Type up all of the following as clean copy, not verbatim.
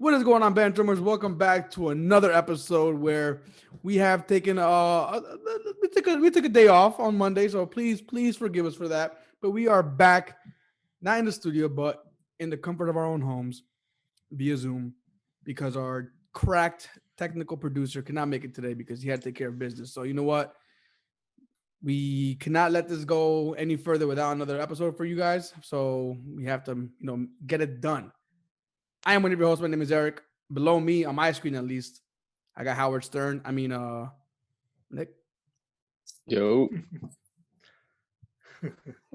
What is going on, Benchwarmers? Welcome back to another episode where we have taken we took a day off on Monday, so please forgive us for that. But we are back, not in the studio, but in the comfort of our own homes via Zoom, because our cracked technical producer could not make it today because he had to take care of business. So you know what? We cannot let this go any further without another episode for you guys. So we have to, get it done. I am one of your hosts. My name is Eric. Below me, on my screen at least, I got Howard Stern. Nick. Yo.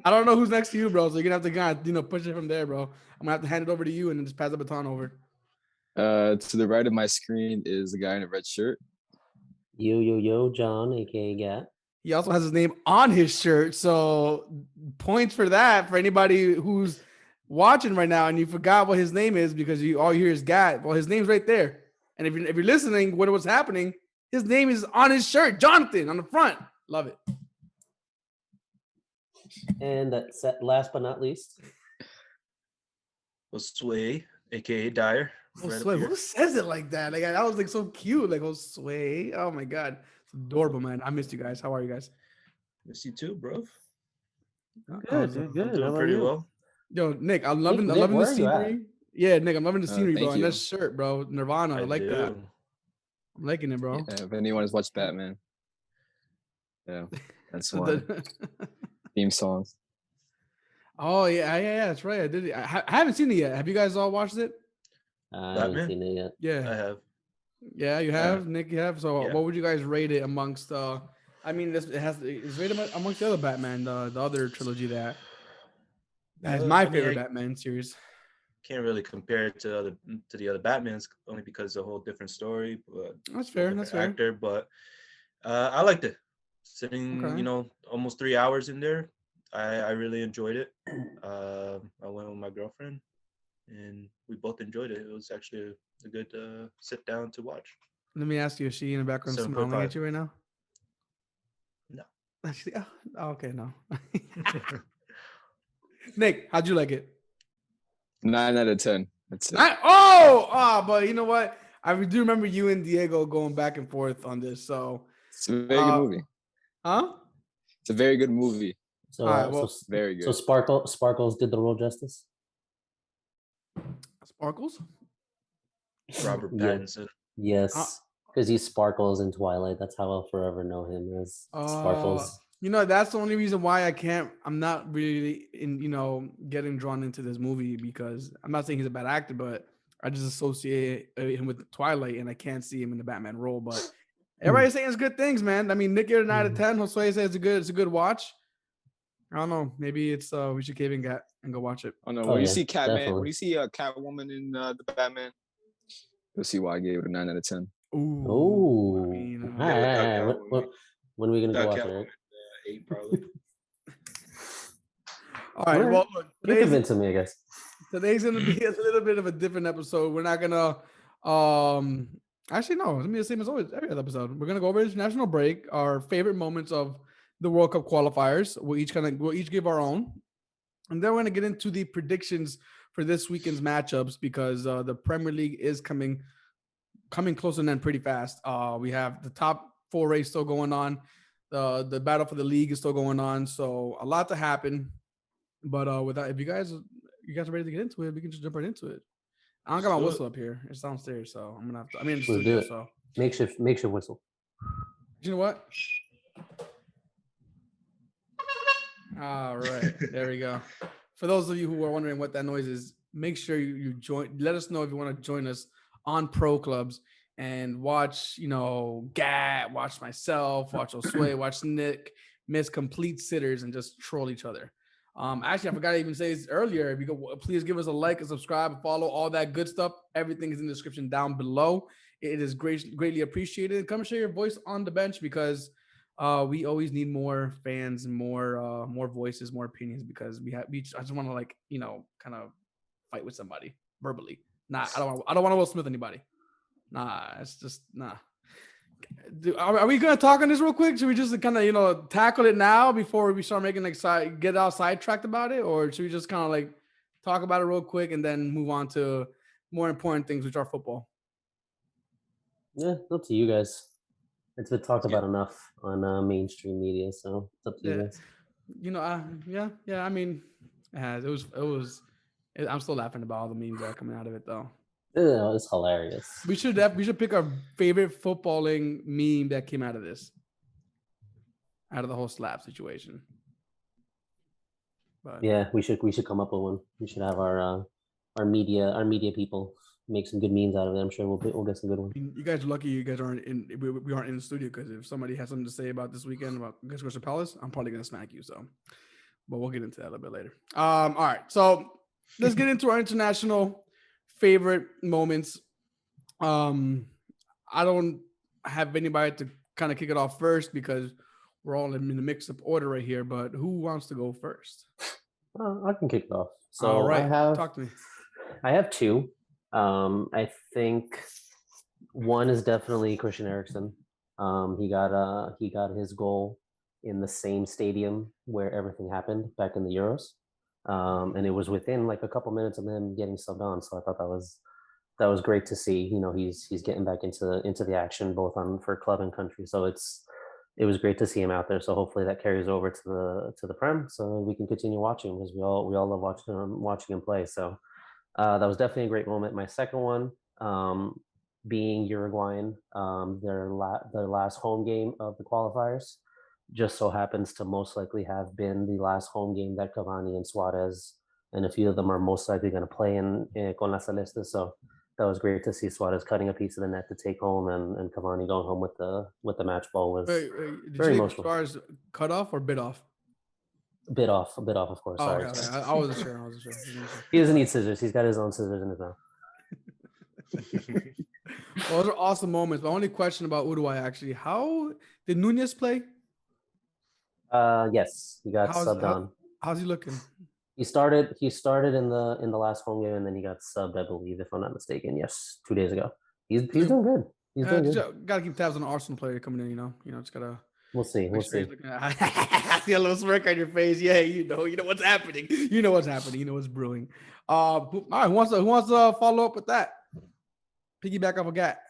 I don't know who's next to you, bro. So you're gonna have to kind of, push it from there, bro. I'm gonna have to hand it over to you and then just pass the baton over. To the right of my screen is the guy in a red shirt. Yo, John, aka Gat. He also has his name on his shirt, so points for that for anybody who's watching right now and you forgot what his name is because all you hear is Gat. Well, his name's right there. And if you're listening, what was happening, his name is on his shirt, Jonathan, on the front. Love it. And that's last but not least, Sway, aka Dyer. Sway, who says it like that? Like that was like so cute. Like Sway. Oh my god, it's adorable, man. I missed you guys. How are you guys? Miss you too, bro. good. I'm doing pretty well. Yo, Nick, I'm loving the scenery. Yeah, Nick, I'm loving the scenery, bro. And that shirt, bro, Nirvana. I like that. I'm liking it, bro. Yeah, if anyone has watched Batman, yeah, that's one theme songs. Oh yeah, that's right. I did. I haven't seen it yet. Have you guys all watched it? I haven't seen it yet. Yeah, I have. Yeah, you have, Nick. You have. So, yeah. What would you guys rate it amongst? It's rated amongst the other Batman, the other trilogy that is my favorite Batman series. Can't really compare it to the other Batmans only because it's a whole different story. But that's fair. That's fair. Actor, but I liked it. Sitting, almost 3 hours in there. I really enjoyed it. I went with my girlfriend, and we both enjoyed it. It was actually a good sit down to watch. Let me ask you: is she in the background smiling at you right now? No. Actually, okay, no. Nick, how'd you like it? 9 out of 10. That's it. But you know what? I do remember you and Diego going back and forth on this. So it's a very good movie. Huh? It's a very good movie. So, very good. So Sparkles did the role justice. Sparkles? Robert Pattinson. Yes, because he sparkles in Twilight. That's how I'll forever know him as Sparkles. That's the only reason why I'm not really getting drawn into this movie, because I'm not saying he's a bad actor, but I just associate him with Twilight and I can't see him in the Batman role. But everybody's saying it's good things, man. I mean, Nick gave it a 9 out of 10. Josue says it's a good watch. I don't know. Maybe it's we should cave in and go watch it. Oh no! When you see Catman, when you see Catwoman in the Batman, you'll see why I gave it a 9 out of 10. Ooh. When are we gonna go watch it? 8 probably. All right. Well, look, you're convincing me, I guess. Today's gonna be a little bit of a different episode. We're not gonna actually no, it's gonna be the same as always every other episode. We're gonna go over international break, our favorite moments of the World Cup qualifiers. We'll each give our own. And then we're gonna get into the predictions for this weekend's matchups, because the Premier League is coming close to an end pretty fast. We have the top 4 race still going on. The battle for the league is still going on, so a lot to happen. But with that, if you guys are ready to get into it, we can just jump right into it. I don't got my whistle up here; it's downstairs, so I'm gonna have to. I'm in the studio, so makeshift whistle. You know what? All right, there we go. For those of you who are wondering what that noise is, make sure you join. Let us know if you want to join us on Pro Clubs and watch, Gat, watch myself, watch Josue, watch Nick, miss complete sitters, and just troll each other. Actually, I forgot to even say this earlier. If you go, please give us a like, and subscribe, and follow, all that good stuff. Everything is in the description down below. It is greatly appreciated. Come share your voice on the bench, because we always need more fans and more voices, more opinions, because I just want to kind of fight with somebody verbally. Nah, I don't want to Will Smith anybody. Nah, it's just nah. Are we gonna talk on this real quick? Should we just kind of tackle it now before we start making get all sidetracked about it, or should we just kind of talk about it real quick and then move on to more important things, which are football? Yeah, up to you guys. It's been talked Yeah. about enough on mainstream media, so it's up to you Yeah, guys. yeah. I mean, it has. I'm still laughing about all the memes that are coming out of it, though. It's hilarious. We should pick our favorite footballing meme that came out of this, out of the whole slap situation. But Yeah, we should come up with one. We should have our media people make some good memes out of it. I'm sure we'll get some good ones. you guys are lucky you guys aren't in. We aren't in the studio, because if somebody has something to say about this weekend about against Crystal Palace, I'm probably gonna smack you. So, but we'll get into that a little bit later. All right. So let's get into our international favorite moments. I don't have anybody to kind of kick it off first because we're all in the mix-up order right here. But who wants to go first? I can kick it off. So All right, talk to me. I have two. I think one is definitely Christian Eriksen. He got his goal in the same stadium where everything happened back in the Euros, and it was within like a couple minutes of him getting subbed on. So I thought that was great to see. You know, he's getting back into the action both on for club and country. So it was great to see him out there. So hopefully that carries over to the Prem, so we can continue watching, because we all love watching him play. So that was definitely a great moment. My second one, being Uruguayan, their last home game of the qualifiers, just so happens to most likely have been the last home game that Cavani and Suarez and a few of them are most likely going to play in con la Celeste. So that was great to see Suarez cutting a piece of the net to take home, and Cavani going home with the match ball was Did very you emotional. Suarez cut off or bit off? Bit off, of course. Oh, Sorry. okay. I wasn't sure. He doesn't need scissors. He's got his own scissors in his mouth. Well, those are awesome moments. My only question about Uruguay, actually, how did Nunez play? Yes, he got subbed on. How's he looking? He started in the last home game, and then he got subbed, I believe, if I'm not mistaken. Yes, 2 days ago. He's doing good. He's doing good. Gotta keep tabs on the Arsenal player coming in. Just gotta. We'll see. I see a little smirk on your face. Yeah, you know what's happening. You know what's happening. You know what's brewing. All right, who wants to follow up with that? Piggyback off a gat.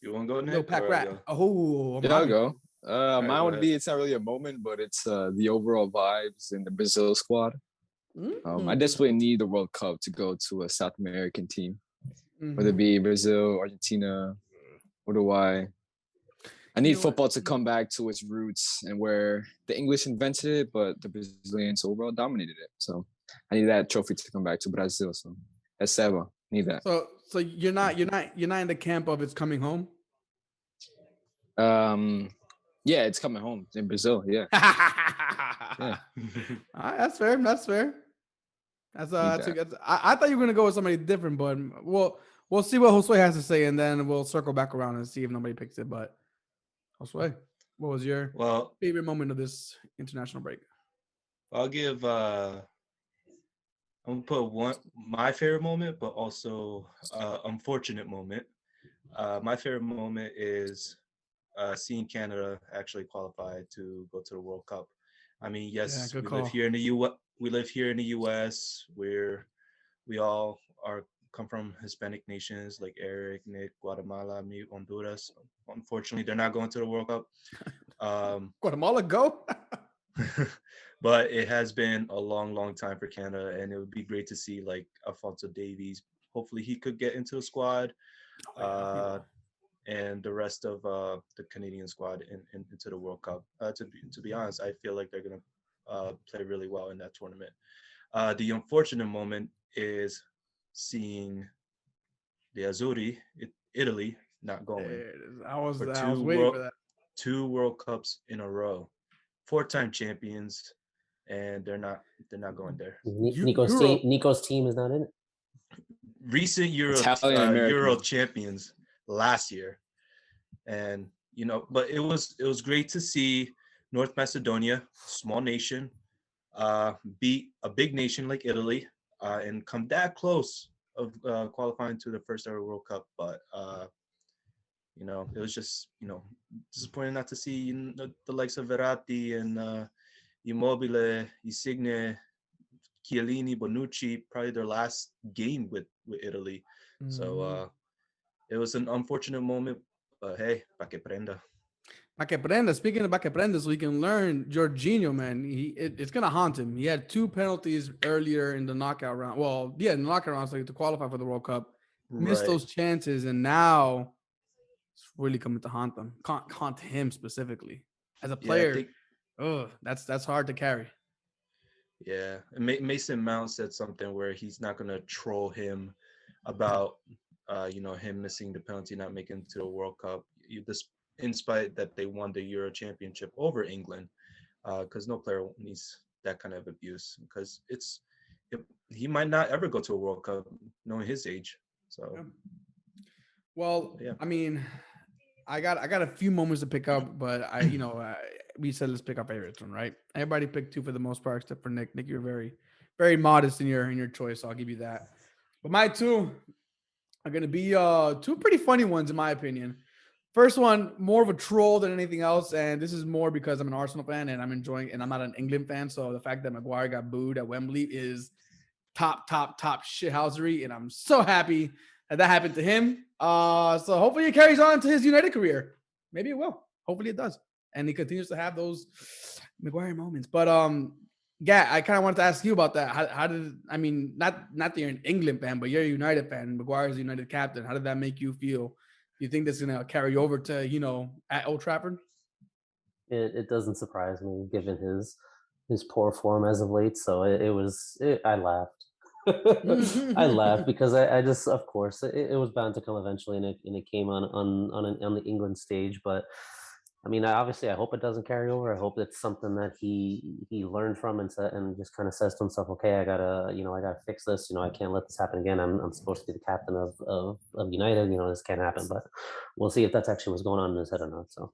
You want to go next? Yo, pack rat. Oh, yeah, I'll go. Right, mine would be, it's not really a moment, but it's the overall vibes in the Brazil squad. I desperately need the World Cup to go to a South American team, whether it be Brazil, Argentina, Uruguay. I need football to come back to its roots and where the English invented it, but the Brazilians overall dominated it. So I need that trophy to come back to Brazil. So that's Seba. Need that. So you're not in the camp of it's coming home. Yeah, it's coming home in Brazil. Yeah. Yeah. All right, that's fair. I thought you were gonna go with somebody different, but we'll see what Josue has to say, and then we'll circle back around and see if nobody picks it. But Josue, what was your favorite moment of this international break? I'll give. I'm gonna put my favorite moment, but also unfortunate moment. My favorite moment is seeing Canada actually qualify to go to the World Cup. I mean, yes, we live here in the U.S. We all come from Hispanic nations like Eric, Nick, Guatemala, me, Honduras. Unfortunately, they're not going to the World Cup. Guatemala, go. But it has been a long time for Canada, and it would be great to see like Alphonso Davies. Hopefully, he could get into the squad. And the rest of the Canadian squad into the World Cup. To be honest, I feel like they're going to play really well in that tournament. The unfortunate moment is seeing the Azzurri, Italy, not going. I was waiting for that. 2 World Cups in a row, 4-time champions, and they're not going there. Nico's team is not in it. Recent Euro champions last year, and but it was great to see North Macedonia, small nation, beat a big nation like Italy, and come that close of qualifying to the first ever World Cup. But it was just disappointing not to see the likes of Verratti and Immobile, Insigne Chiellini, Bonucci, probably their last game with Italy. So it was an unfortunate moment, but hey, pa que prenda. Pa que prenda. Speaking of pa que prenda, so we can learn Jorginho, man. It's gonna haunt him. He had 2 penalties earlier in the knockout round. Well, yeah, in the knockout round, so to qualify for the World Cup, missed those chances, and now it's really coming to haunt them. Haunt him specifically as a player. That's hard to carry. Yeah, Mason Mount said something where he's not gonna troll him about him missing the penalty, not making it to the World Cup. In spite that they won the Euro Championship over England, because no player needs that kind of abuse. Because he might not ever go to a World Cup, knowing his age. So, well, yeah. I mean, I got a few moments to pick up, but we said let's pick our favorites one, right? Everybody picked 2 for the most part, except for Nick. Nick, you're very, very modest in your choice, so I'll give you that. But my 2 are gonna be 2 pretty funny ones in my opinion. First one, more of a troll than anything else, and this is more because I'm an Arsenal fan and I'm enjoying, and I'm not an England fan, so the fact that Maguire got booed at Wembley is top shithousery, and I'm so happy that happened to him. So hopefully it carries on to his United career. Maybe it will. Hopefully it does, and he continues to have those Maguire moments. But yeah, I kind of wanted to ask you about that. How did, I mean, not that you're an England fan, but you're a United fan. Maguire's a United captain. How did that make you feel? Do you think that's going to carry over to, at Old Trafford? It doesn't surprise me given his poor form as of late. So I laughed. I laughed because I just, of course, it was bound to come eventually, and it came on the England stage. But I mean, obviously, I hope it doesn't carry over. I hope it's something that he learned from and just kind of says to himself, okay, I gotta fix this. I can't let this happen again. I'm supposed to be the captain of United. This can't happen. But we'll see if that's actually what's going on in his head or not. So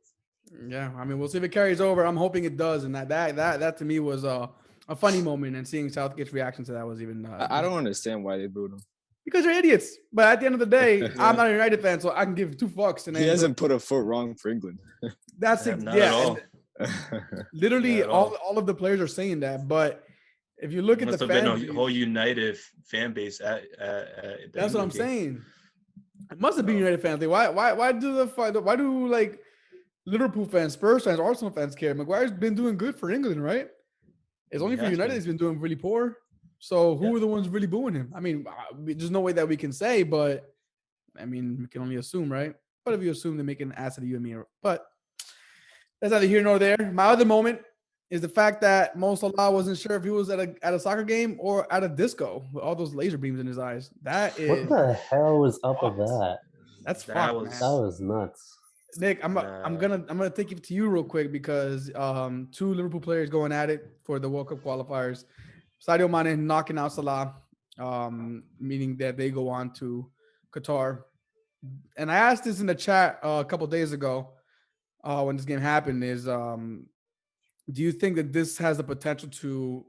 yeah, I mean, we'll see if it carries over. I'm hoping it does, and that to me was a funny moment, and seeing Southgate's reaction to that was even. I don't understand why they booed him. Because you're idiots. But at the end of the day, I'm not a United fan, so I can give 2 fucks. And he hasn't put a foot wrong for England. That's not at all. Literally, all of the players are saying that. But if you look at the fan base, a whole United fan base at that's what I'm saying. It must have been United fans. Like, why do like Liverpool fans, Spurs fans, Arsenal fans care? Maguire's been doing good for England, right? It's only for United he's been doing really poor. So who are the ones really booing him? I mean, there's no way that we can say, but I mean, we can only assume, right? But if you assume they're making an ass of you and me, but that's neither here nor there. My other moment is the fact that Mo Salah wasn't sure if he was at a soccer game or at a disco with all those laser beams in his eyes. That is what the hell was up with that? That's that was nuts. Nick, I'm gonna take it to you real quick because 2 Liverpool players going at it for the World Cup qualifiers. Sadio Mane knocking out Salah, meaning that they go on to Qatar. And I asked this in the chat a couple days ago when this game happened is, do you think that this has the potential to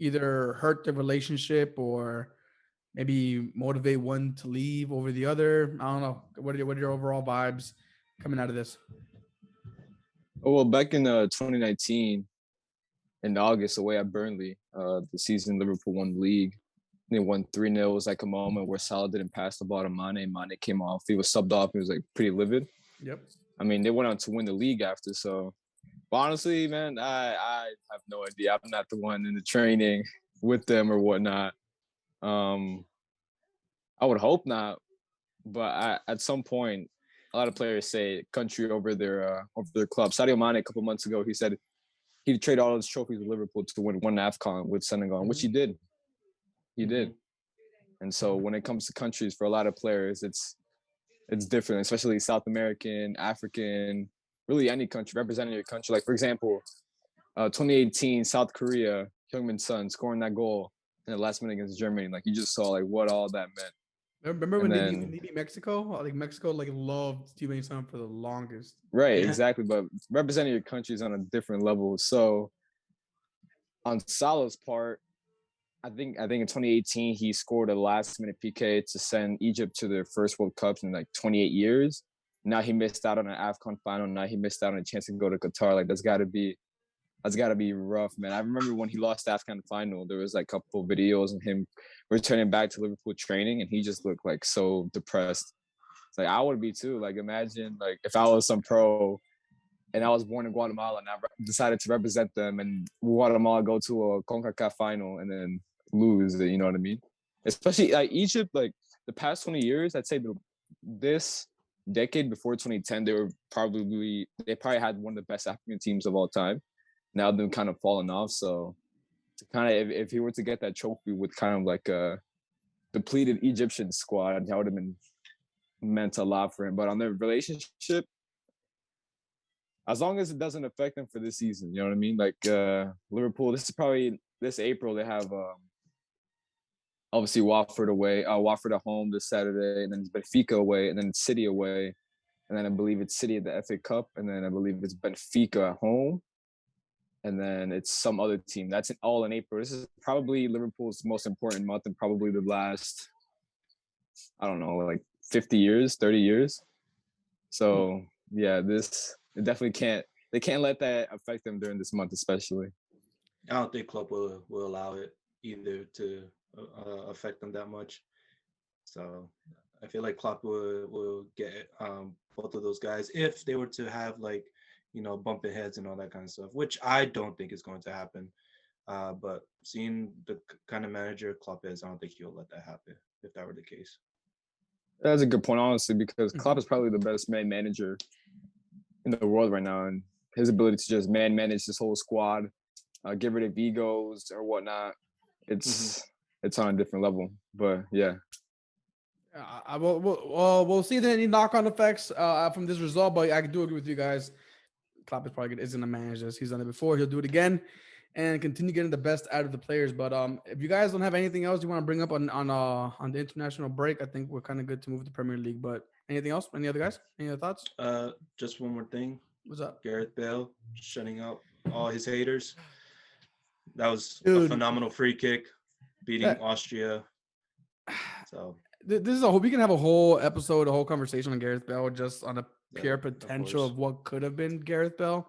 either hurt the relationship or maybe motivate one to leave over the other? I don't know. What are your overall vibes coming out of this? Oh, well, back in 2019, in August, away at Burnley, the season Liverpool won the league. They won 3-0. It was like a moment where Salah didn't pass the ball to Mane. Mane came off. He was subbed off. He was like pretty livid. Yep. I mean, they went on to win the league after. So, but honestly, man, I have no idea. I'm not the one in the training with them or whatnot. I would hope not. But at some point, a lot of players say country over their club. Sadio Mane a couple months ago, he said he'd trade all his trophies with Liverpool to win one AFCON with Senegal, which he did. He did. And so when it comes to countries, for a lot of players, it's different, especially South American, African, really any country, representing your country. Like, for example, 2018, South Korea, Heung-min Son scoring that goal in the last minute against Germany. Like, you just saw, like, what all that meant. Remember when they beat Mexico? Like, Mexico, like, loved Heung-min Son for the longest. Right, exactly. But representing your country is on a different level. So, on Salah's part, I think in 2018 he scored a last-minute PK to send Egypt to their first World Cup in like 28 years. Now he missed out on an AFCON final. Now he missed out on a chance to go to Qatar. Like, that's got to be That's got to be rough, man. I remember when he lost the AFCON final, there was like a couple of videos of him returning back to Liverpool training, and he just looked like so depressed. It's like I would be too. Like imagine like if I was some pro and I was born in Guatemala and I decided to represent them, and Guatemala go to a CONCACAF final and then lose. You know what I mean? Especially like Egypt, like the past 20 years, I'd say this decade before 2010, they probably had one of the best African teams of all time. Now they've kind of fallen off. So to kind of if he were to get that trophy with kind of like a depleted Egyptian squad, that would have been meant a lot for him. But on their relationship, as long as it doesn't affect them for this season, you know what I mean? Like Liverpool, this April they have obviously Watford away, Watford at home this Saturday, and then it's Benfica away, and then City away, and then I believe it's City at the FA Cup, and then I believe it's Benfica at home, and then it's some other team. That's all in April. This is probably Liverpool's most important month and probably the last, I don't know, like 50 years, 30 years. So yeah, they can't let that affect them during this month, especially. I don't think Klopp will allow it either to affect them that much. So I feel like Klopp will get both of those guys if they were to have like, bumping heads and all that kind of stuff, which I don't think is going to happen. But seeing the kind of manager Klopp is, I don't think he'll let that happen if that were the case. That's a good point, honestly, because Klopp is probably the best man manager in the world right now, and his ability to just manage this whole squad, get rid of egos or whatnot, it's on a different level. But yeah, we'll see if there are any knock-on effects from this result. But I do agree with you guys. Klopp is probably isn't going to manage this. He's done it before. He'll do it again and continue getting the best out of the players. But if you guys don't have anything else you want to bring up on the international break, I think we're kind of good to move to Premier League. But anything else? Any other guys? Any other thoughts? Just one more thing. What's up? Gareth Bale shutting up all his haters. That was a phenomenal free kick, beating Austria. So this is we can have a whole episode, a whole conversation on Gareth Bale, just on the pure potential of what could have been Gareth Bale.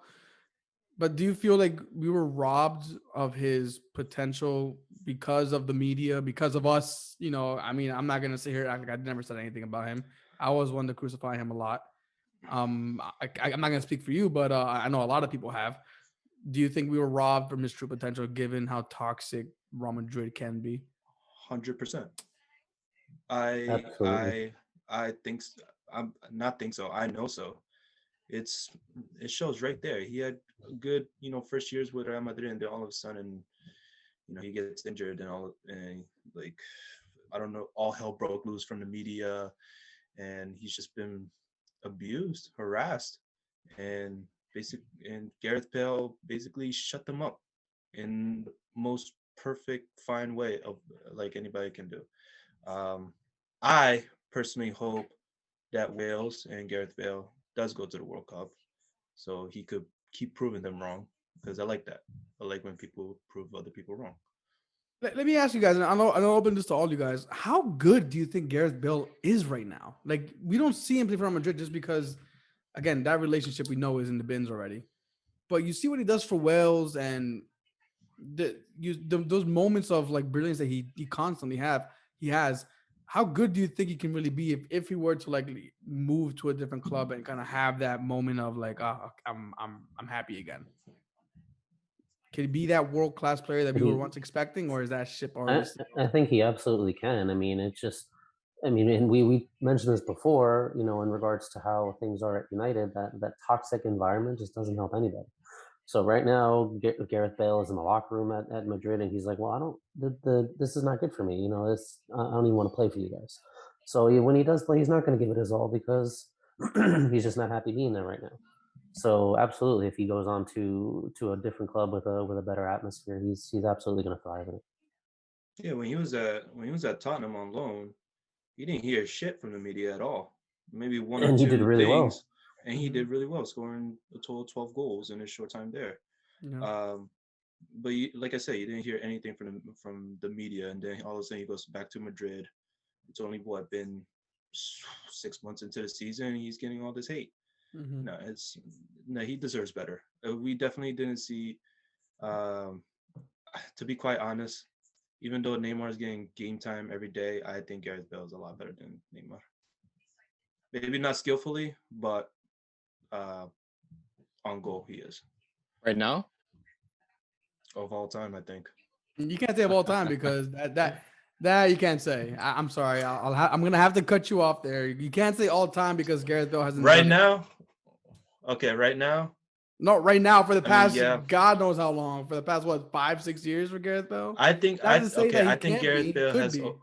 But do you feel like we were robbed of his potential because of the media, because of us? I mean, I'm not gonna sit here and act like I never said anything about him. I was one to crucify him a lot. I'm not gonna speak for you, but I know a lot of people have. Do you think we were robbed from his true potential, given how toxic Real Madrid can be? 100%. I think I'm not think so. I know so. It shows right there. He had a good, first years with Real Madrid, and then all of a sudden, he gets injured and like, I don't know, all hell broke loose from the media, and he's just been abused, harassed, and Gareth Bale basically shut them up in the most perfect, fine way of like anybody can do. I personally hope that Wales and Gareth Bale does go to the World Cup, so he could keep proving them wrong, because I like that. I like when people prove other people wrong. Let me ask you guys, and I'll open this to all you guys. How good do you think Gareth Bale is right now? Like, we don't see him play for Real Madrid just because, again, that relationship we know is in the bins already. But you see what he does for Wales, and those moments of like brilliance that he constantly has. How good do you think he can really be if he were to like move to a different club and kind of have that moment of like, I'm happy again? Can he be that world-class player that we were once expecting, or is that ship already? I think he absolutely can. I mean, and we mentioned this before, in regards to how things are at United, that toxic environment just doesn't help anybody. So right now, Gareth Bale is in the locker room at Madrid, and he's like, well, this is not good for me. I don't even want to play for you guys. So when he does play, he's not going to give it his all because he's just not happy being there right now. So absolutely, if he goes on to a different club with a better atmosphere, he's absolutely going to thrive in it. Yeah, when he was at Tottenham on loan, he didn't hear shit from the media at all. Maybe one or two he did really things, well. And he did really well, scoring a total of 12 goals in his short time there. Yeah. But like I said, you didn't hear anything from the media, and then all of a sudden he goes back to Madrid. It's only been 6 months into the season, and he's getting all this hate. Mm-hmm. No, he deserves better. We definitely didn't see Um, to be quite honest, even though Neymar is getting game time every day, I think Gareth Bale is a lot better than Neymar. Maybe not skillfully, but uh, on goal he is Right now? of all time. I think. You can't say of all time because that you can't say. I'm sorry. I'm gonna have to cut you off there. You can't say all time because Gareth Bale hasn't Right done it. now, okay, right now. Not right now. For the past, yeah. God knows how long. For the past 5-6 years for Gareth Bale. I think Not to say that he I think can't be, Gareth he Bale could has. be.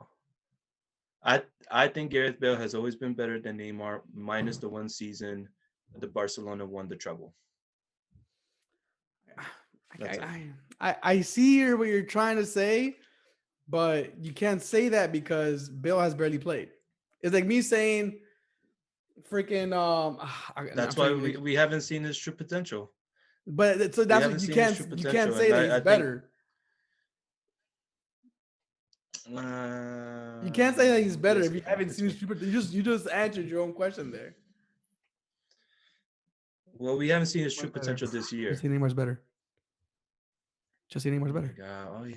I think Gareth Bale has always been better than Neymar, minus the one season the Barcelona won the treble. I see here what you're trying to say, but you can't say that because Bale has barely played. It's like me saying freaking That's why we haven't seen his true potential. But so that's what you can't say that he's better. You can't say that he's better if you haven't seen his true potential. You just answered your own question there. Well, we haven't seen his true potential this year. Just say Neymar's better. Just say Neymar's better. Oh yeah.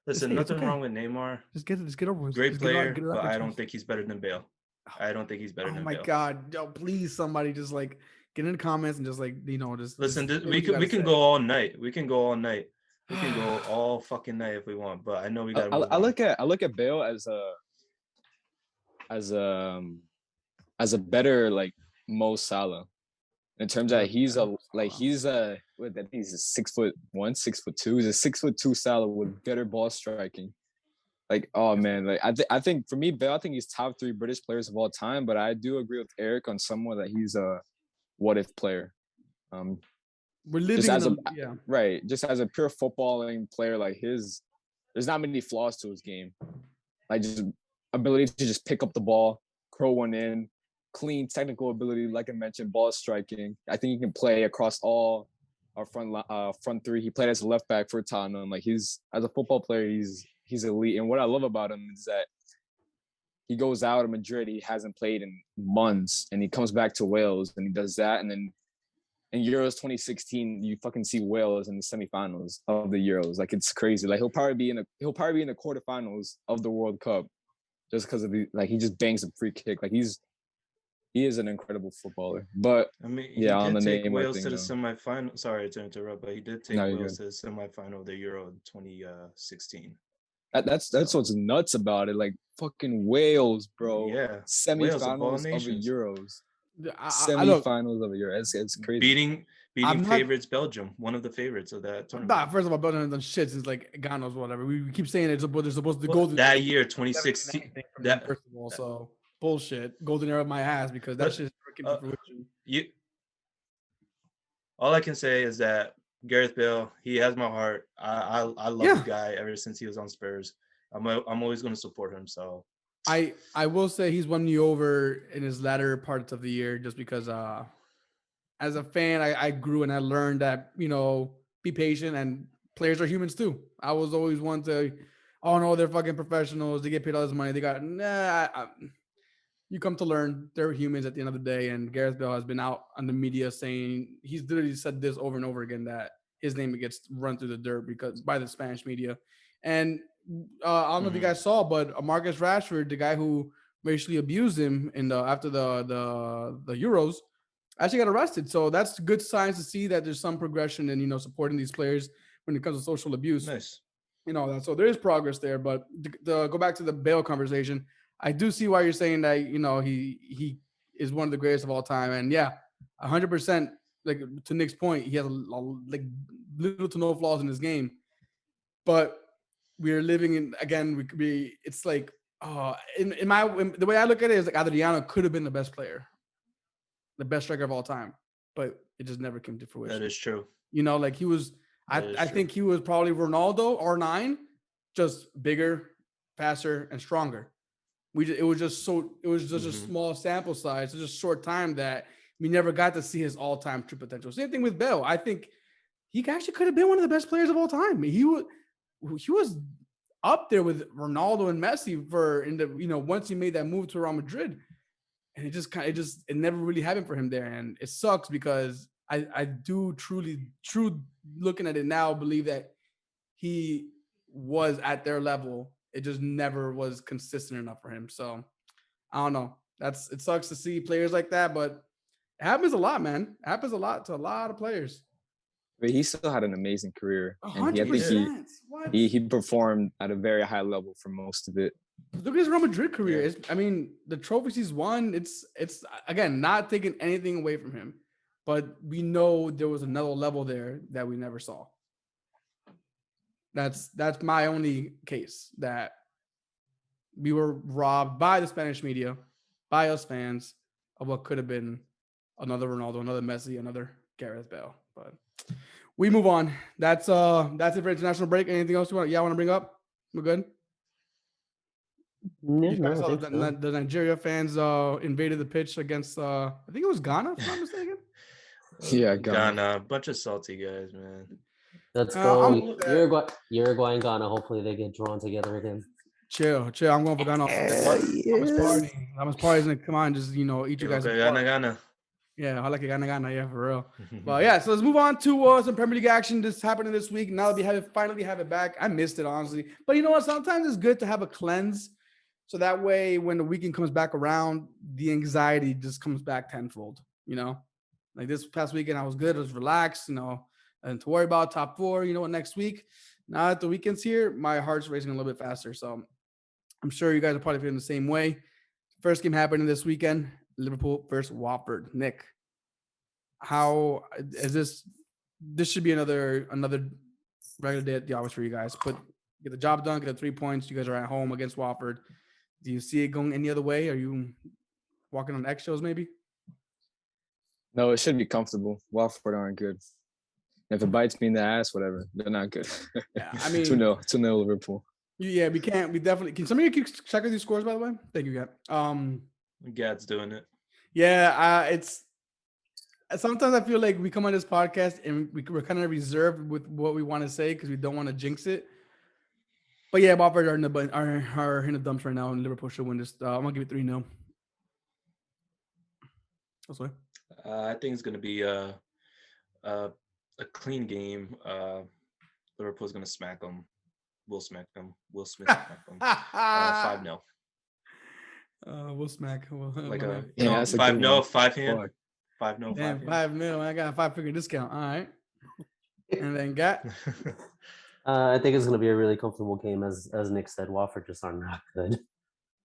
Listen, nothing wrong with Neymar. Just get over with. Great player, but I don't think he's better than Bale. I don't think he's better than Bale. Oh my God. Yo, please, somebody just like get in the comments and just like, just listen. We can go all night. We can go all night. We can go all fucking night if we want, but I know we got. I look at Bale as a better like Mo Salah, in terms that he's a 6'1", 6'2". He's a 6'2" Salah with better ball striking. Like, oh man, like I think for me, Bale, I think he's top 3 British players of all time. But I do agree with Eric on someone that he's a what if player. We're living just as a pure footballing player like his, there's not many flaws to his game. Like just ability to just pick up the ball, curl one in, clean technical ability, like I mentioned, ball striking. I think he can play across all our front 3. He played as a left back for Tottenham. Like he's as a football player, he's elite. And what I love about him is that he goes out of Madrid, he hasn't played in months, and he comes back to Wales and he does that, and then in Euros 2016, you fucking see Wales in the semifinals of the Euros. Like it's crazy. Like he'll probably be in the quarterfinals of the World Cup, just because of he just bangs a free kick. Like he is an incredible footballer. But I mean, he did take Wales to the semifinal. Sorry to interrupt, but he did take Wales to the semifinal of the Euro 2016. That's what's nuts about it. Like fucking Wales, bro. Yeah, semifinals of the Euros. Semi-finals of the Euro. It's crazy. Beating favorites Belgium, one of the favorites of that tournament. First of all, Belgium has done shit since like God knows whatever. We keep saying they're supposed to go that year 2016. That first of all, so bullshit. Golden era my ass because that shit came to fruition. All I can say is that Gareth Bale, he has my heart. I love the guy ever since he was on Spurs. I'm always going to support him. So I will say he's won me over in his latter parts of the year just because as a fan I grew and I learned that be patient and players are humans too. I was always one to they're fucking professionals, they get paid all this money, they got you come to learn they're humans at the end of the day. And Gareth Bale has been out on the media saying, he's literally said this over and over again, that his name gets run through the dirt by the Spanish media. And I don't know if you guys saw, but Marcus Rashford, the guy who racially abused him after the Euros, actually got arrested. So that's good signs to see that there's some progression in supporting these players when it comes to social abuse. Nice. That. So there is progress there. But to go back to the Bale conversation, I do see why you're saying that he is one of the greatest of all time. And 100%. Like to Nick's point, he has like little to no flaws in his game, but we're living in, again, it's like, the way I look at it is like Adriano could have been the best player, the best striker of all time, but it just never came to fruition. That is true. Like he was, I think he was probably Ronaldo R9, just bigger, faster, and stronger. It was just a small sample size, it's just short time that we never got to see his all-time true potential. Same thing with Bale. I think he actually could have been one of the best players of all time. He was up there with Ronaldo and Messi once he made that move to Real Madrid, and it never really happened for him there. And it sucks because I do truly looking at it now, believe that he was at their level. It just never was consistent enough for him. So I don't know. It sucks to see players like that, but it happens a lot, man. It happens a lot to a lot of players. But he still had an amazing career, and I think 100%. he performed at a very high level for most of it. Look at his Real Madrid career. Yeah. I mean, the trophies he's won. It's again not taking anything away from him, but we know there was another level there that we never saw. That's my only case, that we were robbed by the Spanish media, by us fans, of what could have been another Ronaldo, another Messi, another Gareth Bale. But we move on. That's it for international break. Anything else you want to bring up? We're good. Yeah, You guys no, saw I think so. the Nigeria fans I think it was Ghana, if I'm not mistaken. Yeah, Ghana, a bunch of salty guys, man. Let's I'm go. with Uruguay and Ghana. Hopefully they get drawn together again. Chill. I'm going for Ghana. I was partying. Come on, just eat you guys. Okay, Ghana. Yeah, I like it. Ghana. Yeah, for real. But yeah, so let's move on to some Premier League action that's happening this week. Now that we finally have it back. I missed it, honestly. But you know what? Sometimes it's good to have a cleanse. So that way, when the weekend comes back around, the anxiety just comes back tenfold, Like this past weekend, I was good. I was relaxed, and to worry about top four, next week. Now that the weekend's here, my heart's racing a little bit faster. So I'm sure you guys are probably feeling the same way. First game happening this weekend, Liverpool versus Watford. Nick, how is this? This should be another regular day at the office for you guys. Get the job done, get the 3 points. You guys are at home against Watford. Do you see it going any other way? Are you walking on eggshells maybe? No, it should be comfortable. Watford aren't good. If it bites me in the ass, whatever, they're not good. Yeah, I mean 2-0 Liverpool. Yeah, we definitely can. Somebody keep track of these scores, by the way. Thank you, Gat. Gad's doing it. Yeah, it's sometimes I feel like we come on this podcast and we're kind of reserved with what we want to say because we don't want to jinx it. But yeah, Watford are in the dumps right now, and Liverpool should win this. I'm gonna give it 3-0. That's why. I think it's gonna be a clean game. Liverpool's gonna smack them. We'll smack them. Will Smith smack them. 5-0. We'll smack. Like a 5-0, 5-hand. 5-0. Damn, 5-0. I got a 5-figure discount. All right. And then Gat. I think it's going to be a really comfortable game, as Nick said. Watford just are not good.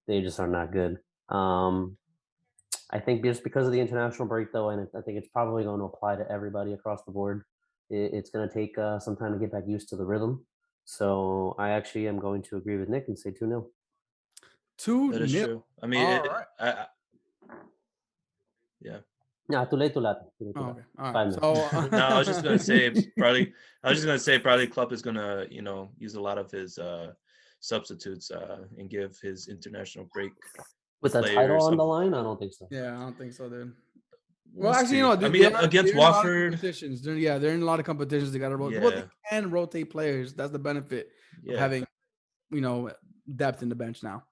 They just are not good. I think just because of the international break, though, and I think it's probably going to apply to everybody across the board. It's going to take some time to get back used to the rhythm. So I actually am going to agree with Nick and say 2-0. 2-0. That is true. I mean, right. Yeah. Yeah, too late. Oh, okay. All right. So, no, I was just gonna say probably Klopp is gonna use a lot of his substitutes and give his international break with the title on the line. I don't think so. Yeah, I don't think so, dude. Well, actually, against Watford, they're in a lot of competitions. They got to rotate. Yeah. Well, they can rotate players. That's the benefit of having, depth in the bench now.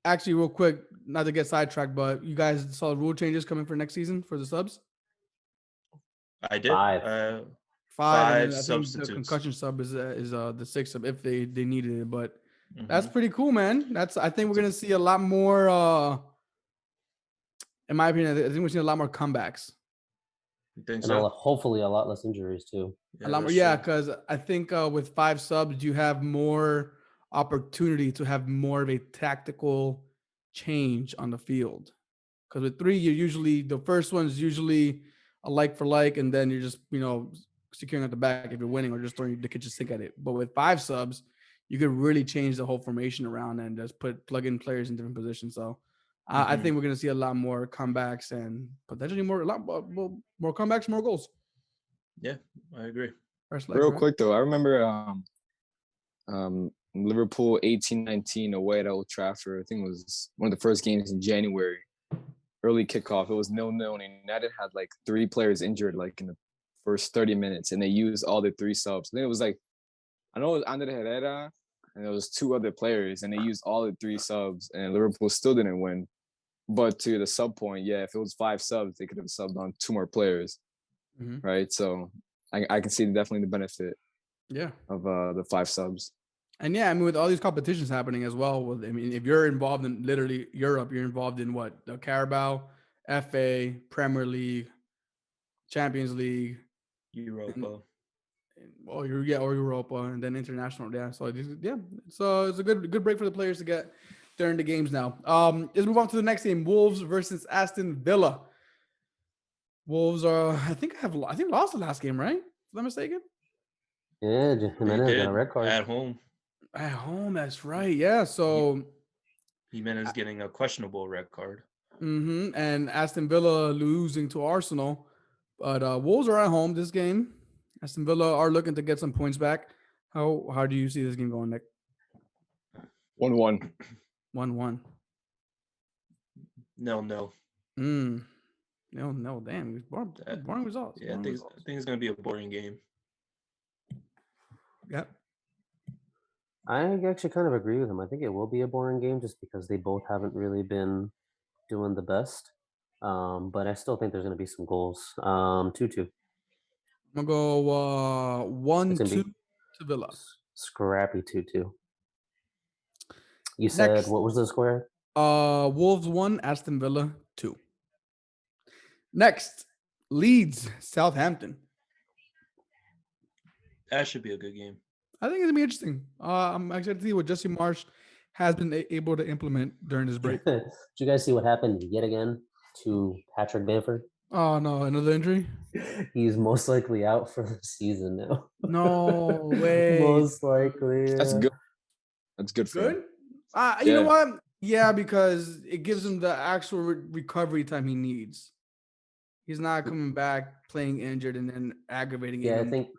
Actually, real quick, not to get sidetracked, but you guys saw the rule changes coming for next season for the subs? I did. 5. 5 substitutes. The concussion sub is the 6th sub if they needed it, but that's pretty cool, man. I think we're gonna see a lot more. In my opinion, I think we're seeing a lot more comebacks. You think and so? Hopefully, a lot less injuries too. A lot more, yeah, because I think with 5 subs, you have more opportunity to have more of a tactical change on the field. Because with 3, you're usually the first one's usually a like for like, and then you're just securing at the back if you're winning, or just throwing the kitchen sink at it. But with 5 subs, you could really change the whole formation around and just plug in players in different positions. So I think we're going to see a lot more comebacks and potentially a lot more comebacks, more goals. Yeah, I agree. Real quick though, I remember Liverpool 18-19 away at Old Trafford. I think it was one of the first games in January. Early kickoff. It was 0-0, and United had like 3 players injured like in the first 30 minutes, and they used all the 3 subs. Then it was like, I know it was Ander Herrera, and there was 2 other players, and they used all the 3 subs, and Liverpool still didn't win. But to the sub point, if it was 5 subs, they could have subbed on 2 more players, right? So I can see definitely the benefit. Yeah. Of the 5 subs. And yeah, I mean, with all these competitions happening as well, I mean, if you're involved in literally Europe, you're involved in what? The Carabao, FA, Premier League, Champions League, Europa. or Europa, and then international. Yeah, so it's a good break for the players to get during the games now. Let's move on to the next game: Wolves versus Aston Villa. Wolves are, I think lost the last game, right? If I'm not mistaken. Yeah, Jimenez got a red card at home. At home, that's right. Yeah, so Jimenez getting a questionable red card. And Aston Villa losing to Arsenal, but Wolves are at home this game. Aston Villa are looking to get some points back. How do you see this game going, Nick? 1-1. 1-1. No. No. Damn, boring results. Yeah, I think it's gonna be a boring game. Yep. I actually kind of agree with him. I think it will be a boring game just because they both haven't really been doing the best. But I still think there's going to be some goals. 2-2. I'm going to go 1-2 to Villa. Scrappy 2-2. You said, what was the score? Wolves 1, Aston Villa 2. Next, Leeds, Southampton. That should be a good game. I think it's gonna be interesting. I'm excited to see what Jesse Marsch has been able to implement during this break. Did you guys see what happened yet again to Patrick Bamford? Oh no, another injury? He's most likely out for the season now. No way. Most likely. That's good. That's good for him. You know what? Yeah, because it gives him the actual recovery time he needs. He's not coming back playing injured and then aggravating it. Yeah, I think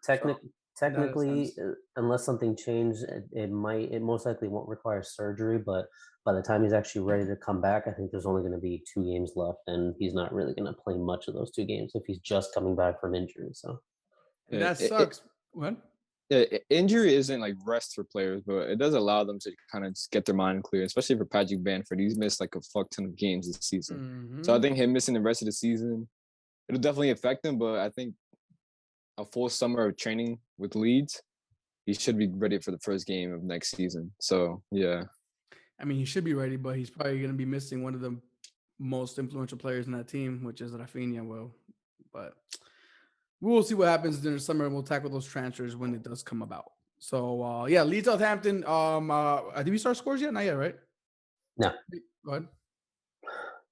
technically, unless something changed, it most likely won't require surgery. But by the time he's actually ready to come back, I think there's only going to be 2 games left, and he's not really going to play much of those 2 games if he's just coming back from injury. So that sucks. What? Injury isn't like rest for players, but it does allow them to kind of just get their mind clear, especially for Patrick Bamford. He's missed like a fuck ton of games this season. So I think him missing the rest of the season, it'll definitely affect him, but I think a full summer of training with Leeds, he should be ready for the first game of next season. So, yeah. I mean, he should be ready, but he's probably going to be missing one of the most influential players in that team, which is Rafinha. But we'll see what happens during the summer, and we'll tackle those transfers when it does come about. So, Leeds, Southampton. Did we start scores yet? Not yet, right? No. Go ahead.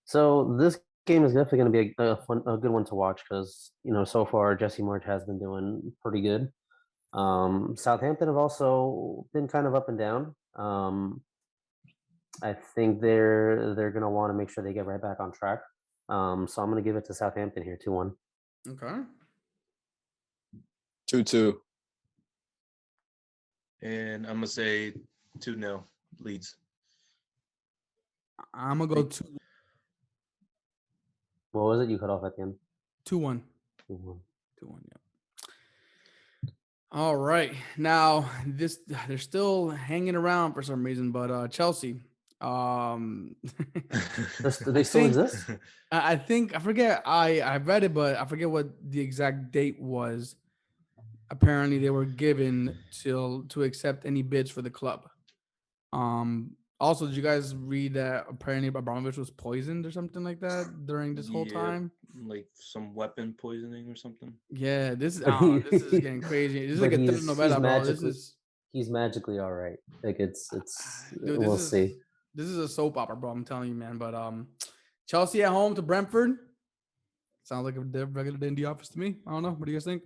So this game is definitely going to be a good one to watch because, so far Jesse Marsch has been doing pretty good. Southampton have also been kind of up and down. I think they're going to want to make sure they get right back on track. So I'm going to give it to Southampton here, 2-1. Okay. 2-2. And I'm going to say 2-0 Leeds. I'm going to go 2. What was it you cut off at the end? 2-1. 2-1. 2-1, yeah. All right. Now, they're still hanging around for some reason, but Chelsea. Do they still exist? I think, I forget, I read it, but I forget what the exact date was. Apparently, they were given to accept any bids for the club. Also, did you guys read that apparently Abramovich was poisoned or something like that during this whole time? Like some weapon poisoning or something? Yeah, this is getting crazy. This is like a telenovela, bro. He's magically all right. Like it's dude, we'll see. This is a soap opera, bro. I'm telling you, man. But Chelsea at home to Brentford. Sounds like a regular day in the office to me. I don't know. What do you guys think?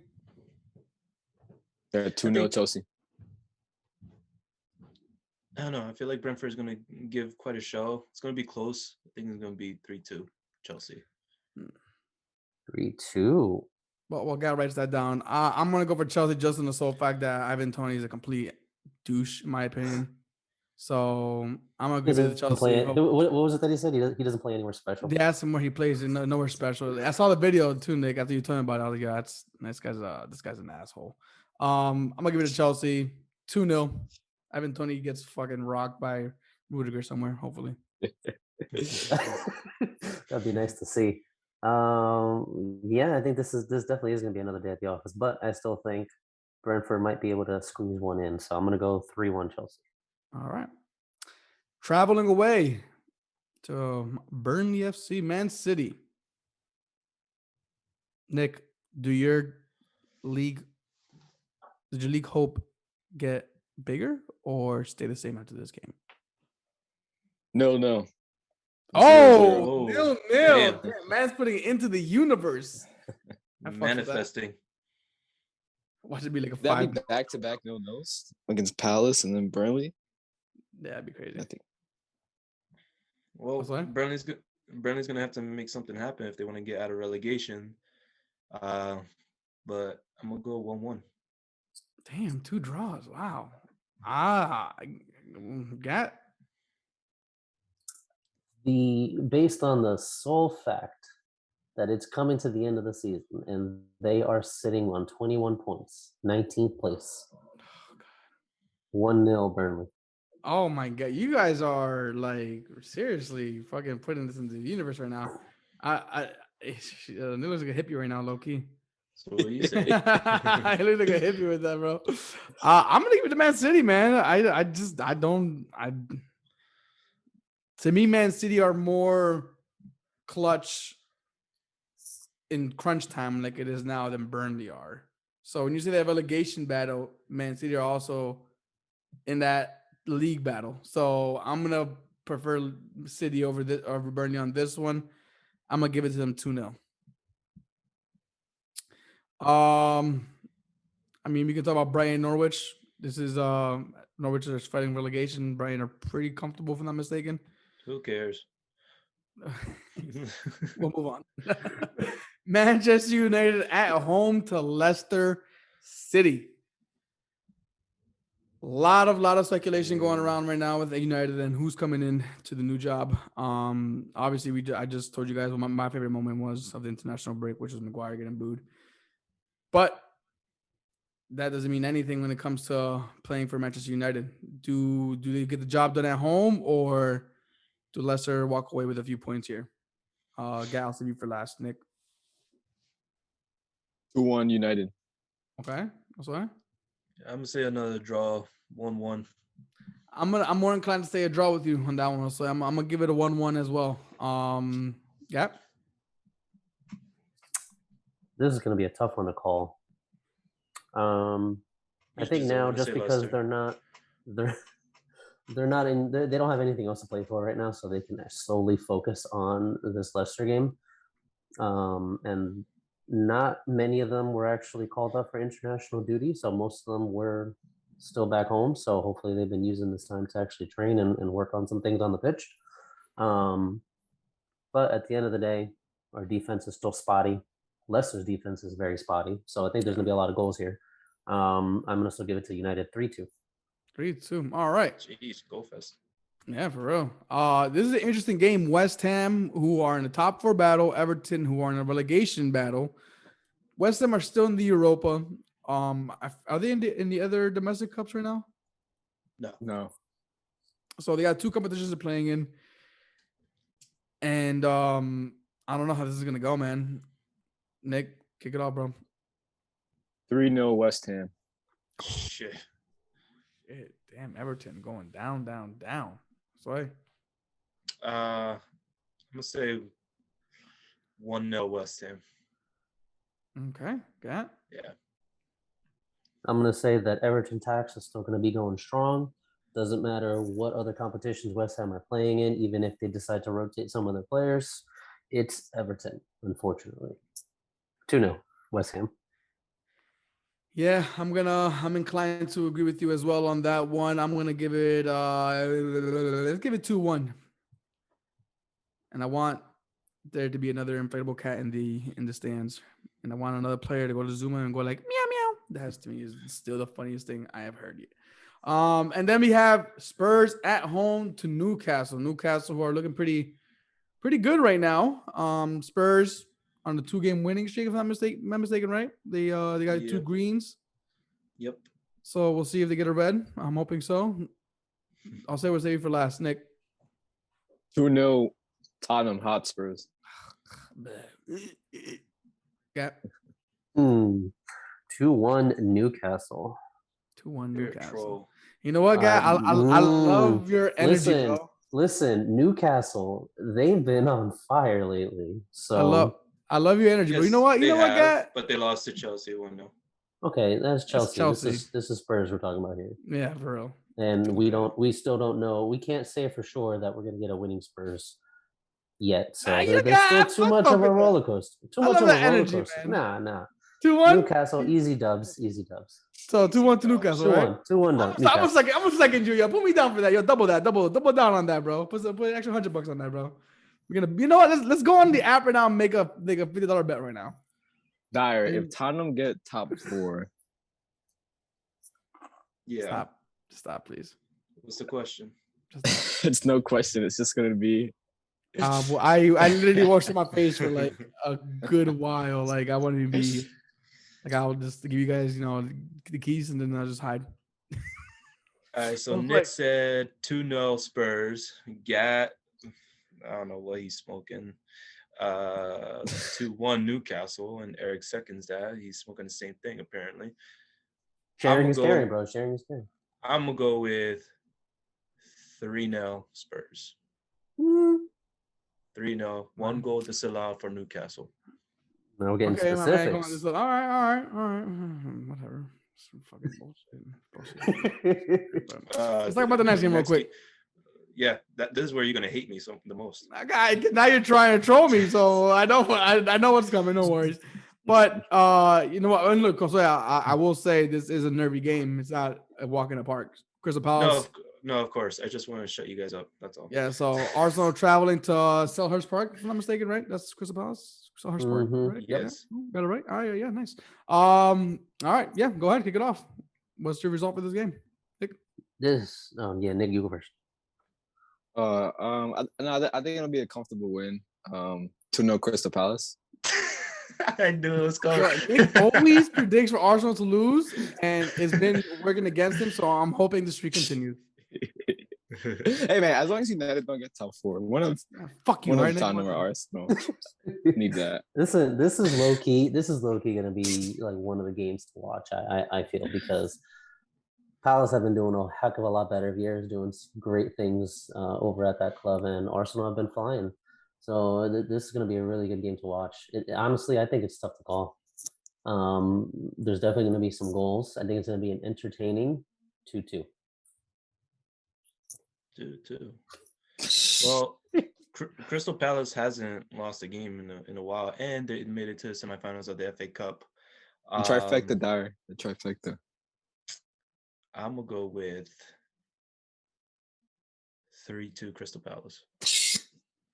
2-0 Chelsea. I don't know. I feel like Brentford is going to give quite a show. It's going to be close. I think it's going to be 3-2 Chelsea. 3-2. Well, God writes that down. I'm going to go for Chelsea just on the sole fact that Ivan Toney is a complete douche, in my opinion. So I'm going to give it to Chelsea. What was it that he said? He doesn't play anywhere special. They asked him where he plays in nowhere special. I saw the video too, Nick. After you told me about it, I was like, yeah, this guy's an asshole. I'm going to give it to Chelsea 2-0. Ivan Toney gets fucking rocked by Rudiger somewhere, hopefully. That'd be nice to see. Yeah, I think this definitely is going to be another day at the office, but I still think Brentford might be able to squeeze one in. So I'm going to go 3-1 Chelsea. All right. Traveling away to Burnley FC, Man City. Nick, do your league did your league hope get bigger or stay the same after this game? No. 0-0. Oh, Oh, 0-0. damn. Damn, man's putting it into the universe. I fucks with that. Manifesting. Watch it be like a That'd 5. be back-to-back 0-0s against Palace and then Burnley. Yeah, that'd be crazy. I think. Well, What's that? Burnley's gonna have to make something happen if they want to get out of relegation. But I'm gonna go 1-1. Damn, 2 draws. Wow. Got Based on the sole fact that it's coming to the end of the season and they are sitting on 21 points, 19th place. 1-0 Burnley. Oh my god, you guys are like seriously fucking putting this into the universe right now. It looks like a hippie right now, low key. So what do you say? I look like a hippie with that, bro. I'm gonna give it to Man City, man. To me, Man City are more clutch in crunch time like it is now than Burnley are. So when you say that relegation battle, Man City are also in that league battle. So I'm gonna prefer City over Burnley on this one. I'm gonna give it to them 2-0. I mean, we can talk about Brighton Norwich. This is Norwich is fighting relegation. Brighton are pretty comfortable, if I'm not mistaken. Who cares? We'll move on. Manchester United at home to Leicester City. Lot of speculation going around right now with United and who's coming in to the new job. Obviously, I just told you guys what my favorite moment was of the international break, which was Maguire getting booed. But that doesn't mean anything when it comes to playing for Manchester United. Do they get the job done at home, or do Leicester walk away with a few points here? Gal, save you for last, Nick. 2-1 United. Okay, that's why. I'm gonna say another draw, 1-1. I'm more inclined to say a draw with you on that one. So I'm gonna give it a 1-1 as well. Yeah. This is going to be a tough one to call. I think now just because Leicester. they're not in, they don't have anything else to play for right now, so they can solely focus on this Leicester game. And not many of them were actually called up for international duty, so most of them were still back home. So hopefully they've been using this time to actually train and work on some things on the pitch. But at the end of the day, our defense is still spotty. Leicester's defense is very spotty, so I think there's going to be a lot of goals here. I'm going to still give it to United 3-2. 3-2. All right. Jeez, go fast. Yeah, for real. This is an interesting game. West Ham, who are in the top 4 battle, Everton, who are in a relegation battle. West Ham are still in the Europa. Are they in the other domestic cups right now? No. So they got 2 competitions they're playing in. And I don't know how this is gonna go, man. Nick, kick it off, bro. 3-0 West Ham. Shit. Damn, Everton going down. Sorry. I'm gonna say 1-0 West Ham. Okay, got it. Yeah. I'm going to say that Everton tax is still going to be going strong. Doesn't matter what other competitions West Ham are playing in, even if they decide to rotate some of their players. It's Everton, unfortunately. 2-0 West Ham. Yeah, I'm inclined to agree with you as well on that one. I'm gonna give it let's give it 2-1. And I want there to be another inflatable cat in the stands. And I want another player to go to Zuma and go like meow meow. That to me is still the funniest thing I have heard yet. And then we have Spurs at home to Newcastle. Newcastle, who are looking pretty good right now. Spurs on the 2-game winning streak, if I'm not mistaken, right? They got 2 greens. Yep. So we'll see if they get a red. I'm hoping so. I'll say we'll save you for last, Nick. 2-0 Tottenham Hotspurs. Yeah. 2-1 Newcastle. 2-1 You're a Newcastle. troll. You know what, guy? I love your energy, listen, bro. Listen, Newcastle, they've been on fire lately. So I love your energy, but you know what? You know what, guy? But they lost to Chelsea 1-0. Okay, that's Chelsea. Chelsea. This is Spurs we're talking about here. Yeah, for real. And we still don't know. We can't say for sure that we're gonna get a winning Spurs yet. So there's still too much of a roller coaster. Too much of a roller coaster. Nah. 2-1 Newcastle, easy dubs. So 2-1 to Newcastle, right? 2-1 done. I'm a second you. Yo, put me down for that. Yo, double down on that, bro. Put an extra $100 on that, bro. We're gonna, you know what? Let's go on the app right now and make a $50 bet right now. Dyer, if Tottenham get top 4. Yeah. Stop, please. What's the question? It's no question. It's just gonna be. Well, I literally washed my face for like a good while. Like I wouldn't even be. Like I'll just give you guys, the keys and then I'll just hide. All right. So Nick said 2-0 Spurs. Gat, I don't know what he's smoking. 2-1 Newcastle, and Eric seconds that. He's smoking the same thing apparently. Sharing is caring, bro. Sharing is caring. I'm gonna go with 3-0 Spurs. 3-0. 1 goal disallowed for Newcastle. Now we're getting specifics. All right. Whatever. Some fucking bullshit. Let's talk about the next game real quick. Yeah, this is where you're gonna hate me the most. Now you're trying to troll me, so I know what's coming. No worries. But you know what? And look, so I will say this is a nervy game. It's not a walk in the park. Crystal Palace. No, of course. I just want to shut you guys up. That's all. Yeah. So Arsenal traveling to Selhurst Park, if I'm not mistaken, right? That's Crystal Palace. Selhurst Park, right? Yes. Got it right. All right. Yeah. Nice. All right. Yeah. Go ahead. Kick it off. What's your result for this game, Nick? Nick, you go first. I think it'll be a comfortable win. 2-0 Crystal Palace. I knew it was coming. He always predicts for Arsenal to lose, and it's been working against him. So I'm hoping the streak continues. Hey man, as long as United don't get top 4, one of Tottenham or Arsenal need that. This is low key. This is low key going to be like one of the games to watch. I feel, because Palace have been doing a heck of a lot better. Vieira's doing great things over at that club, and Arsenal have been flying. So this is going to be a really good game to watch. Honestly, I think it's tough to call. There's definitely going to be some goals. I think it's going to be an entertaining 2-2. 2-2. Well, Crystal Palace hasn't lost a game in a while, and they made it to the semifinals of the FA Cup. The trifecta, Dyer. The trifecta. I'm gonna go with 3-2 Crystal Palace.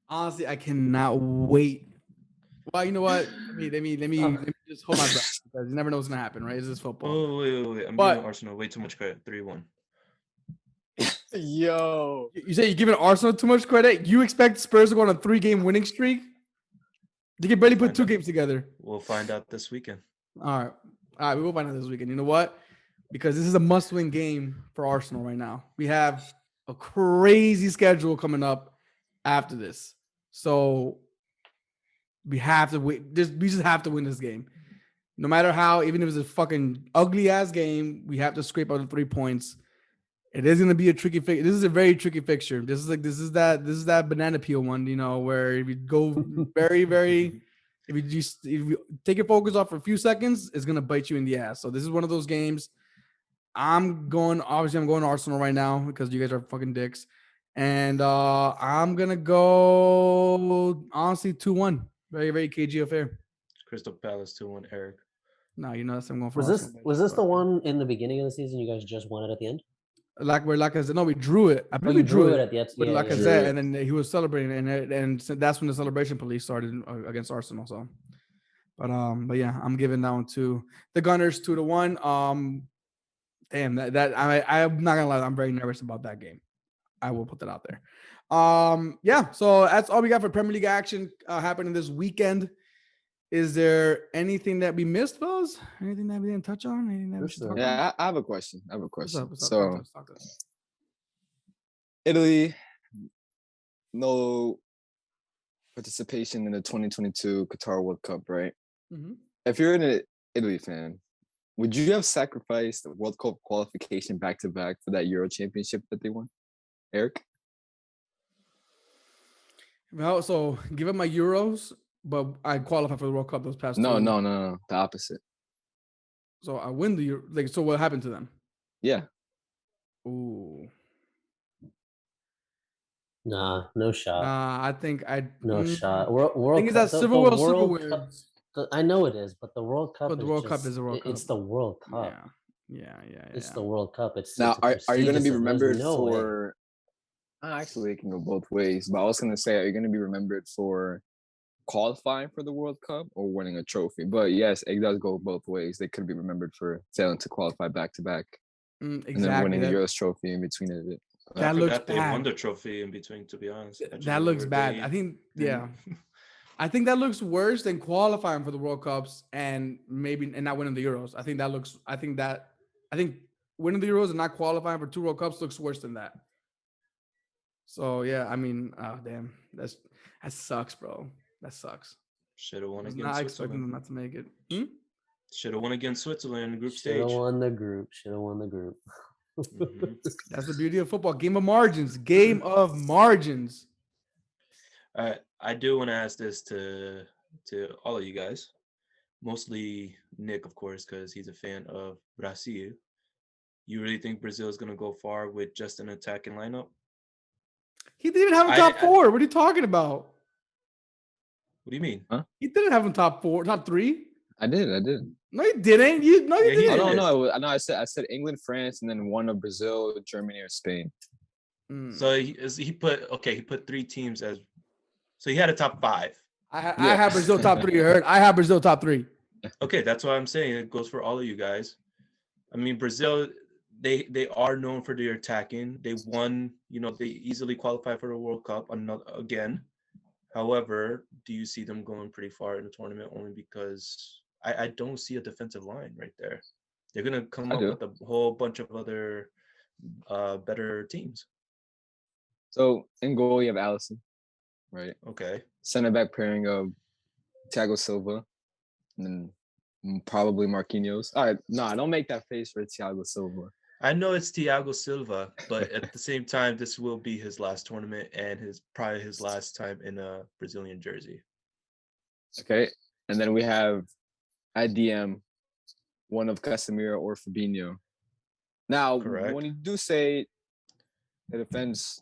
Honestly, I cannot wait. Well, you know what? Let me just hold my breath, because you never know what's gonna happen, right? It's just football. Oh, wait. I'm giving Arsenal way too much credit. 3-1. Yo. You say you're giving Arsenal too much credit? You expect Spurs to go on a 3-game winning streak? You can barely put 2 games together. We'll find out this weekend. All right. We will find out this weekend. You know what? Because this is a must-win game for Arsenal right now. We have a crazy schedule coming up after this. So we have to win. We just have to win this game. No matter how, even if it's a fucking ugly-ass game, we have to scrape out the 3 points. It is going to be a tricky fixture. This is a very tricky fixture. This is that banana peel one, where if you go very, very, if you take your focus off for a few seconds, it's going to bite you in the ass. So this is one of those games. I'm going Arsenal right now because you guys are fucking dicks. And I'm going to go, honestly, 2-1. Very, very KG affair. Crystal Palace 2-1, Eric. No, I'm going for Arsenal. Was this the one in the beginning of the season you guys just won it at the end? Like I said, no, we drew it. I believe we we drew it at the end. with Lacazette, and then he was celebrating, and so that's when the celebration police started against Arsenal. So, but yeah, I'm giving that one to the Gunners 2-1. Damn, that I'm not gonna lie, I'm very nervous about that game. I will put that out there. Yeah, so that's all we got for Premier League action happening this weekend. Is there anything that we missed, fellas? Anything that we didn't touch on? Anything that we should talk about? I have a question. What's up? So, Italy, no participation in the 2022 Qatar World Cup, right? Mm-hmm. If you're an Italy fan, would you have sacrificed the World Cup qualification back to back for that Euro Championship that they won, Eric? Well, so give up my Euros, but I qualify for the World Cup those past No, two. no. The opposite. So I win the Euro. Like, so what happened to them? Yeah. Ooh. Nah, no shot. I think No shot. World thing is Cup. that Silver World Super World Cup. Worlds. I know it is, but the World Cup But the is World just, Cup is the World Cup. It's the World Cup. Yeah. It's the World Cup. It's Now, it's are you going to be prestigious, there's remembered no way. for? Actually, it can go both ways. But I was going to say, are you going to be remembered for qualifying for the World Cup or winning a trophy? But yes, it does go both ways. They could be remembered for failing to qualify back to back, and then winning the Euros trophy in between of it. That looks they won bad. the trophy in between. To be honest, That looks bad. I think I think that looks worse than qualifying for the World Cups and not winning the Euros. I think winning the Euros and not qualifying for 2 World Cups looks worse than that. So yeah, I mean, oh damn, that sucks, bro. That sucks. Should have won against Not Switzerland. expecting them not to make it. Should have won against Switzerland in the group Should stage. have won the group. Should have won the group. That's the beauty of football. Game of margins. Game of margins. I do want to ask this to all of you guys, mostly Nick, of course, because he's a fan of Brazil. You really think Brazil is going to go far with just an attacking lineup? He didn't have him top 4. What are you talking about? What do you mean? Huh? He didn't have him top 4, top 3. I did. No, you didn't. You didn't. Oh, no. I said England, France, and then one of Brazil, Germany, or Spain. So he put 3 teams as. So he had a top 5. I have Brazil top 3. You heard? I have Brazil top 3. Okay, that's what I'm saying. It goes for all of you guys. I mean, Brazil, they are known for their attacking. They won. They easily qualified for the World Cup again. However, do you see them going pretty far in the tournament? Only because I don't see a defensive line right there. They're gonna come up with a whole bunch of other better teams. So in goal, you have Allison, right? Okay. Center back pairing of Thiago Silva, and then probably Marquinhos. All right, don't make that face for Thiago Silva. I know it's Thiago Silva, but at the same time, this will be his last tournament and probably his last time in a Brazilian jersey. Okay, and then we have at DM one of Casemiro or Fabinho. Now, when you do say the defense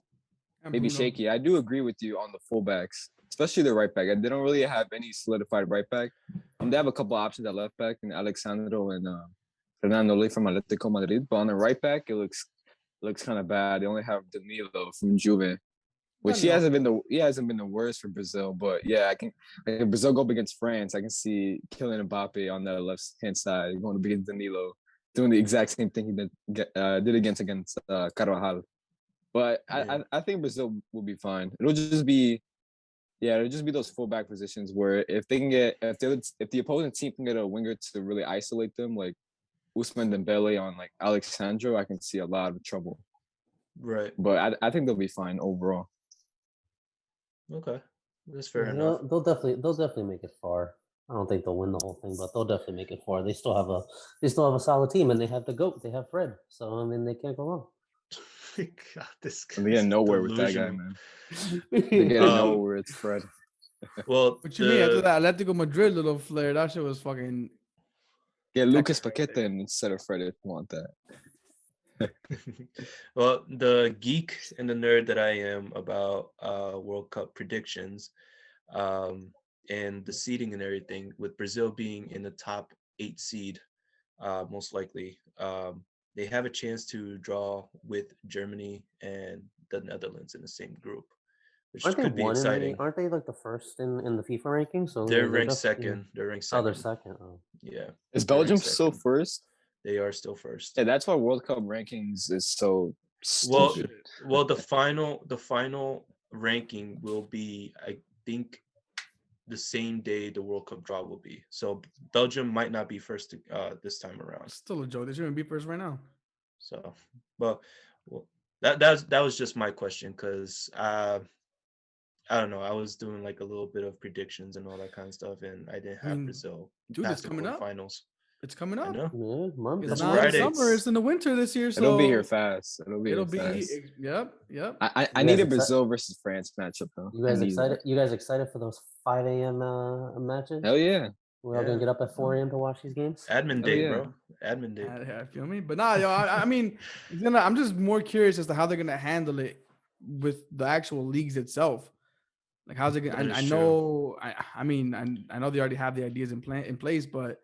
may be shaky, I do agree with you on the fullbacks, especially the right back. They don't really have any solidified right back. They have a couple options at left back, and Alexandro and Fernando Lee from Atletico Madrid. But on the right back, it looks kind of bad. They only have Danilo from Juve, which he hasn't been the worst for Brazil. But yeah, if Brazil go up against France, I can see Kylian Mbappe on the left hand side going up against Danilo, doing the exact same thing he did against Carvajal. But I think Brazil will be fine. It'll just be those fullback positions where if they can get if the opposing team can get a winger to really isolate them, like Ousmane Dembele on like Alexandro, I can see a lot of trouble. Right. But I think they'll be fine overall. Okay, that's fair enough. They'll definitely make it far. I don't think they'll win the whole thing, but they'll definitely make it far. They still have a solid team, and they have the GOAT. They have Fred, so I mean they can't go wrong. God, this They get nowhere with that guy, man. They get nowhere. It's Fred. Well, what you mean after that Atletico Madrid little flair? That shit was fucking. Get Lucas Paqueta instead of Fred if you want that. Well, the geek and the nerd that I am about World Cup predictions, and the seeding and everything, with Brazil being in the top 8 seed, most likely. They have a chance to draw with Germany and the Netherlands in the same group, which could be exciting. Aren't they like the first in the FIFA ranking? So they're ranked second. They're ranked second. Oh, they're second. Oh. Yeah. Is Belgium still first? They are still first. Yeah, that's why World Cup rankings is so stupid. Well, the final ranking will be, I think, the same day the World Cup draw will be. So Belgium might not be first this time around. Still a joke. They shouldn't be first right now. So, well, that was just my question because I I don't know. I was doing like a little bit of predictions and all that kind of stuff, and I didn't have Brazil dude, it's past the coming up. quarterfinals. It's coming I up. know. Yeah, month. It's That's not in the Friday. summer. It's in the winter this year. So It'll be here fast. It'll be be. fast. Yep. I need a Brazil versus France matchup though. You guys I need excited? that. You guys excited for those 5 a.m. Matches? Hell yeah. We're all gonna get up at 4 a.m. to watch these games. Admin Oh, day, yeah. bro. Admin day. I feel me, but nah, yo, I mean, I'm just more curious as to how they're gonna handle it with the actual leagues itself. Like, how's it That gonna? is I know. I mean, I know they already have the ideas in place, but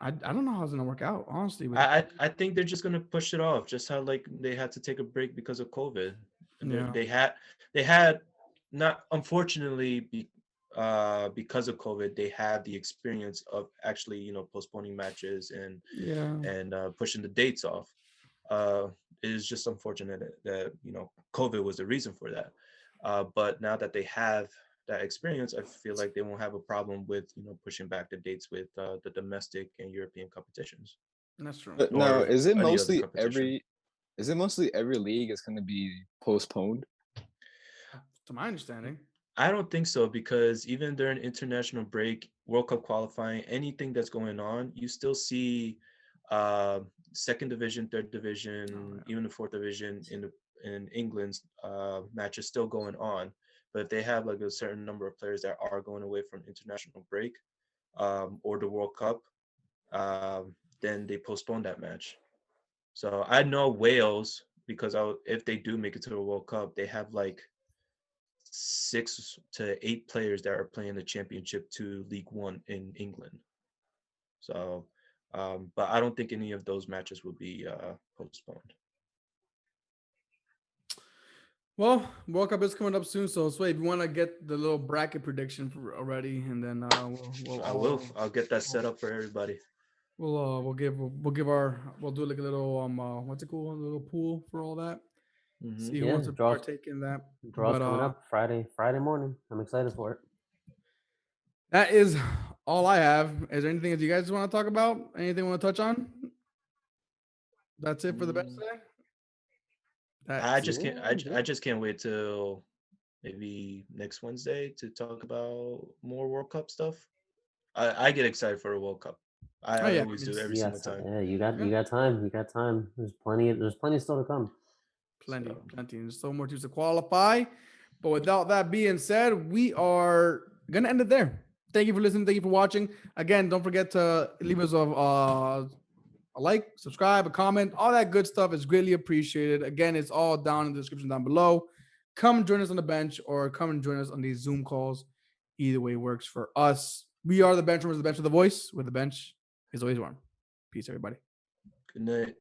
I don't know how it's gonna work out. Honestly, with I think they're just gonna push it off, just how like they had to take a break because of COVID. And Yeah. they had not, unfortunately, because of COVID, they had the experience of actually, you know, postponing matches and pushing the dates off. It is just unfortunate that you know COVID was the reason for that. But now that they have that experience, I feel like they won't have a problem with, you know, pushing back the dates with the domestic and European competitions. That's true. But now, Or is it any other mostly competition. every league is going to be postponed? To my understanding. I don't think so, because even during international break, World Cup qualifying, anything that's going on, you still see second division, third division, even the fourth division in England's matches still going on. But if they have like a certain number of players that are going away from international break or the World Cup, then they postpone that match. So I know Wales, because if they do make it to the World Cup, they have like 6 to 8 players that are playing the Championship to League One in England. So, but I don't think any of those matches will be postponed. Well, World Cup is coming up soon, so Sway, if you want to get the little bracket prediction already, and then I'll get that set up for everybody. We'll do like a little what's it called, a little pool for all that. Mm-hmm. See who wants to partake in that. Draws coming up Friday morning. I'm excited for it. That is all I have. Is there anything that you guys want to talk about? Anything you want to touch on? That's it for the best day. I just can't wait till maybe next Wednesday to talk about more World Cup stuff. I get excited for a World Cup. I always do every single time. Yeah, you got time. You got time. There's plenty still to come. Plenty. There's so more teams to qualify. But without that being said, we are gonna end it there. Thank you for listening. Thank you for watching. Again, don't forget to leave us a like, subscribe, a comment. All that good stuff is greatly appreciated. Again, it's all down in the description down below. Come join us on the bench or come and join us on these Zoom calls. Either way works for us. We are the Benchwarmers, the bench with the voice, where the bench is always warm. Peace, everybody. Good night.